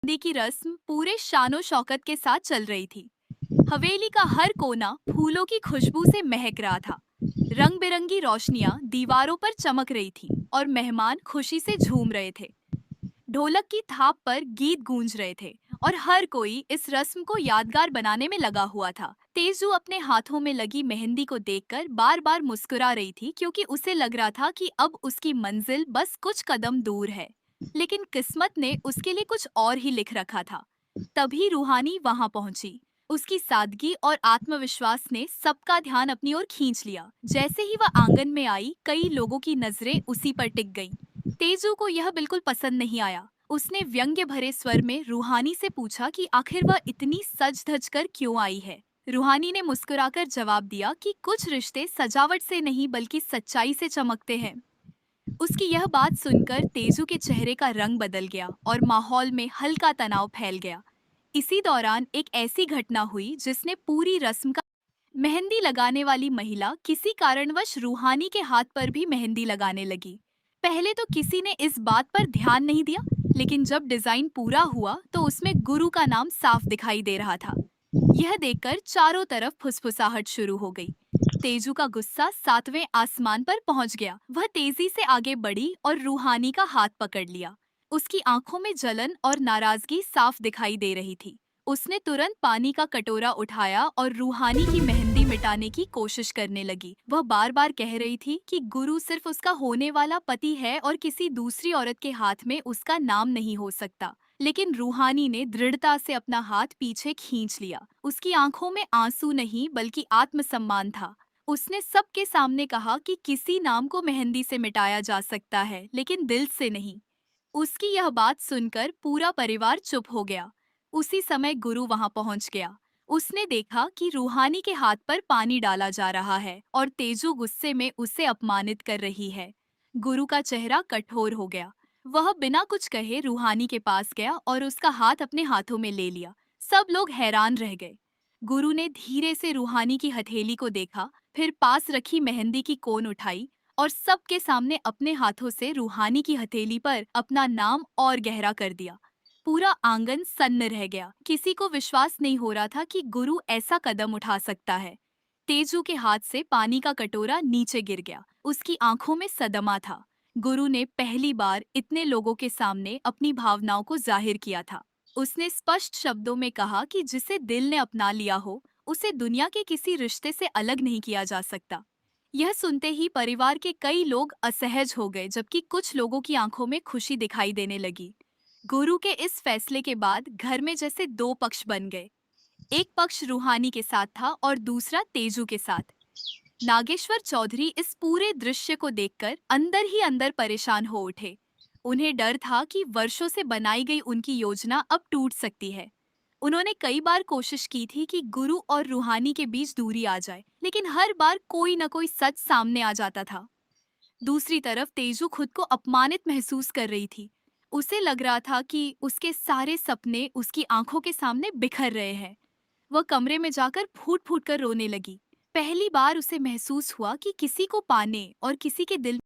मेहंदी की रस्म पूरे शानो शौकत के साथ चल रही थी। हवेली का हर कोना फूलों की खुशबू से महक रहा था। रंग बिरंगी रोशनियां दीवारों पर चमक रही थी और मेहमान खुशी से झूम रहे थे। ढोलक की थाप पर गीत गूंज रहे थे और हर कोई इस रस्म को यादगार बनाने में लगा हुआ था। तेजू अपने हाथों में लगी मेहंदी को देखकर बार बार मुस्कुरा रही थी, क्योंकि उसे लग रहा था कि अब उसकी मंजिल बस कुछ कदम दूर है। लेकिन किस्मत ने उसके लिए कुछ और ही लिख रखा था। तभी रूहानी वहां पहुंची। उसकी सादगी और आत्मविश्वास ने सबका ध्यान अपनी ओर खींच लिया। जैसे ही वह आंगन में आई, कई लोगों की नजरें उसी पर टिक गईं। तेजू को यह बिल्कुल पसंद नहीं आया। उसने व्यंग्य भरे स्वर में रूहानी से पूछा कि आखिर वह इतनी सज धज कर क्यों आई है। रूहानी ने मुस्कुराकर जवाब दिया कि कुछ रिश्ते सजावट से नहीं बल्कि सच्चाई से चमकते हैं। उसकी यह बात सुनकर तेजू के चेहरे का रंग बदल गया और माहौल में हल्का तनाव फैल गया। इसी दौरान एक ऐसी घटना हुई जिसने पूरी रस्म का मेहंदी लगाने वाली महिला किसी कारणवश रूहानी के हाथ पर भी मेहंदी लगाने लगी। पहले तो किसी ने इस बात पर ध्यान नहीं दिया, लेकिन जब डिजाइन पूरा हुआ तो उसमें गुरु का नाम साफ दिखाई दे रहा था। यह देखकर चारों तरफ फुसफुसाहट शुरू हो गई। तेजू का गुस्सा सातवें आसमान पर पहुंच गया। वह तेजी से आगे बढ़ी और रूहानी का हाथ पकड़ लिया। उसकी आंखों में जलन और नाराजगी साफ दिखाई दे रही थी। उसने तुरंत पानी का कटोरा उठाया और रूहानी की मेहंदी मिटाने की कोशिश करने लगी। वह बार बार कह रही थी कि गुरु सिर्फ उसका होने वाला पति है और किसी दूसरी औरत के हाथ में उसका नाम नहीं हो सकता। लेकिन रूहानी ने दृढ़ता से अपना हाथ पीछे खींच लिया। उसकी आंखों में आंसू नहीं बल्कि आत्मसम्मान था। उसने सबके सामने कहा कि किसी नाम को मेहंदी से मिटाया जा सकता है, लेकिन दिल से नहीं। उसकी यह बात सुनकर पूरा परिवार चुप हो गया। उसी समय गुरु वहां पहुंच गया। उसने देखा कि रूहानी के हाथ पर पानी डाला जा रहा है और तेजू गुस्से में उसे अपमानित कर रही है। गुरु का चेहरा कठोर हो गया। वह बिना कुछ कहे रूहानी के पास गया और उसका हाथ अपने हाथों में ले लिया। सब लोग हैरान रह गए। गुरु ने धीरे से रूहानी की हथेली को देखा, फिर पास रखी मेहंदी की कोन उठाई और सबके सामने अपने हाथों से रूहानी की हथेली पर अपना नाम और गहरा कर दिया। पूरा आंगन सन्न रह गया। किसी को विश्वास नहीं हो रहा था कि गुरु ऐसा कदम उठा सकता है। तेजू के हाथ से पानी का कटोरा नीचे गिर गया। उसकी आंखों में सदमा था। गुरु ने पहली बार इतने लोगों के सामने अपनी भावनाओं को जाहिर किया था। उसने स्पष्ट शब्दों में कहा कि जिसे दिल ने अपना लिया हो, उसे दुनिया के किसी रिश्ते से अलग नहीं किया जा सकता। यह सुनते ही परिवार के कई लोग असहज हो गए, जबकि कुछ लोगों की आंखों में खुशी दिखाई देने लगी। गुरु के इस फैसले के बाद घर में जैसे दो पक्ष बन गए। एक पक्ष रूहानी के साथ था और दूसरा तेजू के साथ। नागेश्वर चौधरी इस पूरे दृश्य को देखकर अंदर ही अंदर परेशान हो उठे। उन्हें डर था कि वर्षों से बनाई गई उनकी योजना अब टूट सकती है। उन्होंने कई बार कोशिश की थी कि गुरु और रूहानी के बीच दूरी आ जाए, लेकिन हर बार कोई न कोई सच सामने आ जाता था। दूसरी तरफ तेजू खुद को अपमानित महसूस कर रही थी। उसे लग रहा था कि उसके सारे सपने उसकी आंखों के सामने बिखर रहे हैं। वह कमरे में जाकर फूट फूट कर रोने लगी। पहली बार उसे महसूस हुआ कि किसी को पाने और किसी के दिल